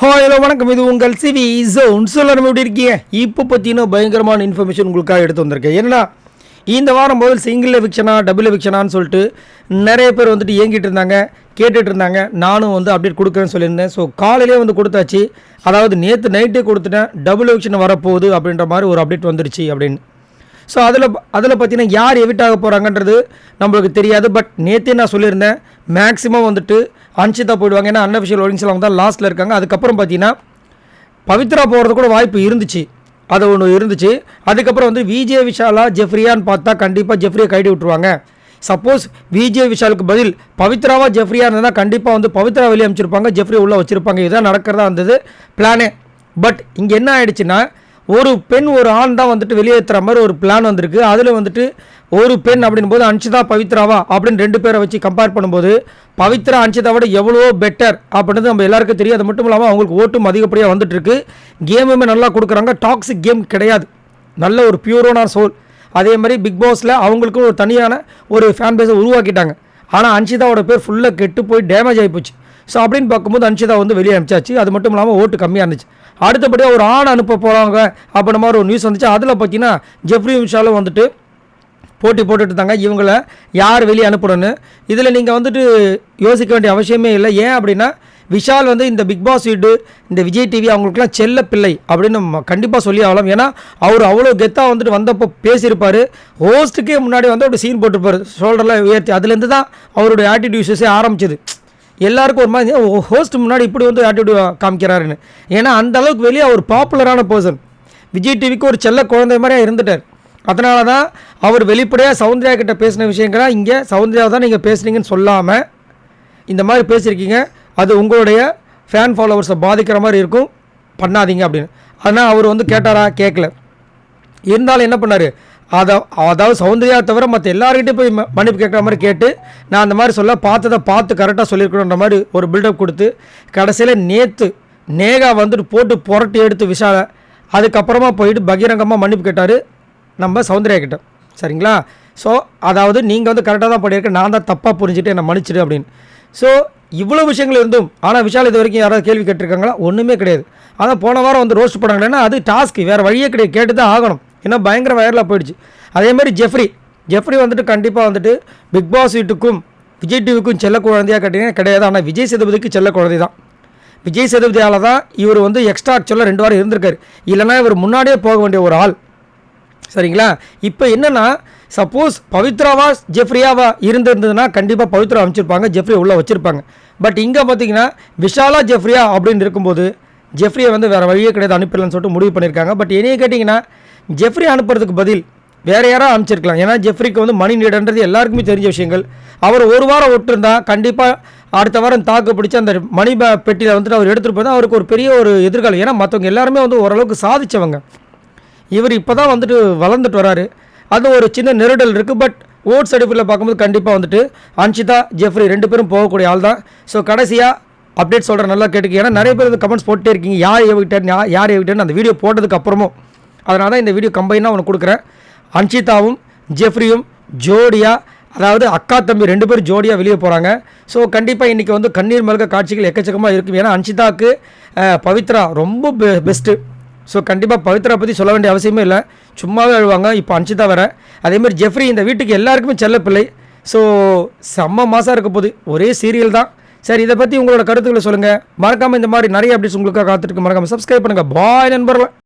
Hello வணக்கம், இது உங்கள் சிவி ஜோன். சொல்லணும் எப்படி இருக்கீங்க? இப்போ பார்த்தீங்கன்னா பயங்கரமான இன்ஃபர்மேஷன் உங்களுக்காக எடுத்து வந்திருக்கேன். ஏன்னா இந்த வாரம் முதல் சிங்கிள் எவிக்ஷனா டபுள் எவிக்ஷனான்னு சொல்லிட்டு நிறைய பேர் வந்துட்டு இயங்கிட்டு இருந்தாங்க, கேட்டுட்டு இருந்தாங்க. நானும் வந்து அப்டேட் கொடுக்குறேன்னு சொல்லியிருந்தேன். ஸோ காலையிலே வந்து கொடுத்தாச்சு. அதாவது நேற்று நைட்டே கொடுத்துட்டேன், டபுள் எவிக்ஷன் வரப்போகுது அப்படின்ற மாதிரி ஒரு அப்டேட் வந்துருச்சு அப்படின்னு. ஸோ அதில் பார்த்தீங்கன்னா யார் எவிட் ஆக போகிறாங்கன்றது நம்மளுக்கு தெரியாது. பட் நேற்றே நான் சொல்லியிருந்தேன், மேக்ஸிமம் வந்துட்டு அன்ஷிதா போயிடுவாங்க. ஏன்னா அன்அஃபிஷியல் ஓடிங்ஸில் அவங்க தான் லாஸ்ட்டில் இருக்காங்க. அதுக்கப்புறம் பார்த்தீங்கன்னா பவித்ரா போகிறது கூட வாய்ப்பு இருந்துச்சு, அது ஒன்று இருந்துச்சு. அதுக்கப்புறம் வந்து விஜே விஷாலா ஜெஃப்ரியான்னு பார்த்தா கண்டிப்பாக ஜெஃப்ரியை கைடி விட்டுருவாங்க. சப்போஸ் விஜே விஷாலுக்கு பதில் பவித்ராவா ஜெஃப்ரியா இருந்ததுன்னா கண்டிப்பாக வந்து பவித்ரா வெளியே அமைச்சிருப்பாங்க, ஜெஃப்ரி உள்ளே வச்சுருப்பாங்க. இதுதான் நடக்கிறதா இருந்தது பிளானே. பட் இங்கே என்ன ஆயிடுச்சுன்னா, ஒரு பெண் ஒரு ஆண் தான் வந்துட்டு வெளியேற்றுற மாதிரி ஒரு பிளான் வந்திருக்கு. அதில் வந்துட்டு ஒரு பெண் அப்படின் போது அன்ஷிதா பவித்ராவா அப்படின்னு ரெண்டு பேரை வச்சு கம்பேர் பண்ணும்போது பவித்ரா அன்ஷிதாவோட எவ்வளோ பெட்டர் அப்படின்றது நம்ம எல்லாருக்கும் தெரியும். அது மட்டும் இல்லாமல் அவங்களுக்கு ஓட்டும் அதிகப்படியாக வந்துட்டுருக்கு. கேமுமே நல்லா கொடுக்குறாங்க. டாக்ஸிக் கேம் கிடையாது, நல்ல ஒரு பியூரான சோல். அதே மாதிரி பிக் பாஸில் அவங்களுக்கும் ஒரு தனியான ஒரு ஃபேன் பேஸை உருவாக்கிட்டாங்க. ஆனால் அன்ஷிதாவோட பேர் ஃபுல்லாக கெட்டு போய் டேமேஜ் ஆகிப்போச்சு. ஸோ அப்படின்னு பார்க்கும்போது அன்ஷிதா வந்து வெளியே அனுப்பிச்சாச்சு. அது மட்டும் இல்லாமல் ஓட்டு கம்மியாக இருந்துச்சு. அடுத்தபடியாக ஒரு ஆண் அனுப்ப போகிறாங்க அப்படின்ற மாதிரி ஒரு நியூஸ் வந்துச்சு. அதில் பார்த்தீங்கன்னா ஜெஃப்ரி விஷாலும் வந்துட்டு போட்டி போட்டுட்டு இருந்தாங்க, இவங்களை யார் வெளியே அனுப்பணும்னு. இதில் நீங்கள் வந்துட்டு யோசிக்க வேண்டிய அவசியமே இல்லை. ஏன் அப்படின்னா விஷால் வந்து இந்த பிக் பாஸ் வீடு, இந்த விஜய் டிவி அவங்களுக்குலாம் செல்ல பிள்ளை அப்படின்னு நம்ம கண்டிப்பாக சொல்லி ஆகலாம். ஏன்னா அவர் அவ்வளோ கெத்தாக வந்துட்டு வந்தப்போ பேசியிருப்பார். ஹோஸ்ட்டுக்கே முன்னாடி வந்து அப்படி சீன் போட்டிருப்பார், ஷோல்டர்லாம் உயர்த்தி. அதுலேருந்து தான் அவருடைய ஆட்டிடியூட் இஷ்யூஸே ஆரம்பிச்சிது. எல்லாருக்கும் ஒரு மாதிரி ஹோஸ்ட் முன்னாடி இப்படி வந்து ஆட்டிடியூட் காமிக்கிறாருன்னு. ஏன்னா அந்த அளவுக்கு வெளியே அவர் பாப்புலரான பர்சன், விஜய் டிவிக்கு ஒரு செல்ல குழந்தை மாதிரியாக இருந்துட்டார். அதனால தான் அவர் வெளிப்படையாக சௌந்தர்யா கிட்ட பேசின விஷயங்கள்லாம் இங்கே சௌந்தர்யா தான் நீங்கள் பேசுனீங்கன்னு சொல்லாமல் இந்த மாதிரி பேசியிருக்கீங்க, அது உங்களுடைய ஃபேன் ஃபாலோவர்ஸை பாதிக்கிற மாதிரி இருக்கும், பண்ணாதீங்க அப்படின்னு. அதனால் அவர் வந்து கேட்டாரா? கேட்கல. இருந்தாலும் என்ன பண்ணார், அதாவது சௌந்தர்யா தவிர மற்ற எல்லாருக்கிட்டே போய் மன்னிப்பு கேட்குற மாதிரி கேட்டு, நான் அந்த மாதிரி சொல்ல பார்த்ததை பார்த்து கரெக்டாக சொல்லியிருக்கணுன்ற மாதிரி ஒரு பில்டப் கொடுத்து கடைசியில் நேற்று நேகா வந்துட்டு போட்டு புரட்டி எடுத்து விஷாலை. அதுக்கப்புறமா போயிட்டு பகிரங்கமாக மன்னிப்பு கேட்டார் நம்ம சௌந்தர்யா கிட்ட. சரிங்களா? ஸோ அதாவது நீங்கள் வந்து கரெக்டாக தான் பண்ணியிருக்க, நான் தான் தப்பாக புரிஞ்சுட்டு என்னை மன்னிச்சிடு அப்படின்னு. ஸோ இவ்வளோ விஷயங்கள் இருந்தும் ஆனால் விஷால் இது வரைக்கும் யாராவது கேள்வி கேட்டிருக்காங்களா? ஒன்றுமே கிடையாது. ஆனால் போன வாரம் வந்து ரோஸ்ட் பண்ணாங்கன்னா அது டாஸ்க்கு, வேறு வழியே கிடையாது, கேட்டு தான் ஆகணும். ஏன்னா பயங்கர வைரலாக போயிடுச்சு. அதேமாதிரி ஜெஃப்ரி வந்துட்டு கண்டிப்பாக வந்துட்டு பிக் பாஸ் வீட்டுக்கும் விஜய் டிவிக்கும் செல்ல குழந்தையாக கேட்டிங்கன்னா கிடையாது. ஆனால் விஜய் சேதுபதிக்கு செல்ல குழந்தை தான். விஜய் சேதுபதியால் தான் இவர் வந்து எக்ஸ்ட்ரா ஆக்சுவலாக 2 வாரம் இருந்திருக்காரு. இல்லைனா இவர் முன்னாடியே போக வேண்டிய ஒரு ஆள். சரிங்களா? இப்போ என்னென்னா, சப்போஸ் பவித்ராவா ஜெஃப்ரியாவா இருந்திருந்ததுன்னா கண்டிப்பாக பவித்ரா அமைச்சிருப்பாங்க, ஜெஃப்ரி உள்ளே வச்சுருப்பாங்க. பட் இங்கே பார்த்தீங்கன்னா விஷாலா ஜெஃப்ரியா அப்படின்னு இருக்கும்போது ஜெஃப்ரியை வந்து வேறு வழியே கிடையாது, அனுப்பிடலான்னு சொல்லிட்டு முடிவு பண்ணியிருக்காங்க. பட் என்னையே கேட்டிங்கன்னா ஜெஃப்ரி அனுப்புறதுக்கு பதில் வேறு யாராவது அனுப்பிச்சிருக்கலாம். ஏன்னா ஜெஃப்ரிக்கு வந்து மணி நீடன்றது எல்லாருக்குமே தெரிஞ்ச விஷயங்கள். அவர் ஒரு வாரம் விட்டுருந்தா கண்டிப்பாக அடுத்த வாரம் தாக்கு பிடிச்சி அந்த மணி பெட்டியில் வந்துட்டு அவர் எடுத்துகிட்டு போய் தான் அவருக்கு ஒரு பெரிய ஒரு எதிர்காலம். ஏன்னா மற்றவங்க எல்லாருமே வந்து ஓரளவுக்கு சாதித்தவங்க. இவர் இப்போ தான் வந்துட்டு வளர்ந்துட்டு வராரு. அது ஒரு சின்ன நெருடல் இருக்குது. பட் ஓட்ஸ் அடிப்பில் பார்க்கும்போது கண்டிப்பாக வந்துட்டு அன்ஷிதா ஜெஃப்ரி 2 பேரும் போகக்கூடிய ஆள் தான். ஸோ கடைசியாக அப்டேட் சொல்கிறேன், நல்லா கேட்டுக்கு. ஏன்னா நிறைய பேர் வந்து கமெண்ட்ஸ் போட்டே இருக்கீங்க, யார் எவிட்டேன்னு அந்த வீடியோ போட்டதுக்கு அப்புறமும். அதனால தான் இந்த வீடியோ கம்பைனாக ஒன்று கொடுக்குறேன். அன்ஷிதாவும் ஜெஃப்ரியும் ஜோடியாக, அதாவது அக்கா தம்பி 2 பேரும் ஜோடியாக வெளியே போகிறாங்க. ஸோ கண்டிப்பாக இன்றைக்கி வந்து கண்ணீர் மல்க காட்சிகள் எக்கச்சக்கமாக இருக்கும். ஏன்னா அன்ஷிதாவுக்கு பவித்ரா ரொம்ப பெஸ்ட்டு. ஸோ கண்டிப்பாக பவித்ரா பற்றி சொல்ல வேண்டிய அவசியமே இல்லை, சும்மாவே அழுவாங்க. இப்போ அன்ஷிதா வேறு. அதேமாதிரி ஜெஃப்ரி இந்த வீட்டுக்கு எல்லாருக்குமே செல்ல பிள்ளை. ஸோ செம்ம மாதம் இருக்க போகுது, ஒரே சீரியல் தான். சரி, இதை பற்றி உங்களோட கருத்துக்களை சொல்லுங்கள். மறக்காமல் இந்த மாதிரி நிறைய அப்டேட்ஸ் உங்களுக்காக காத்துட்டு மறக்காமல் சப்ஸ்கிரைப் பண்ணுங்கள். பாய் நண்பர்களே.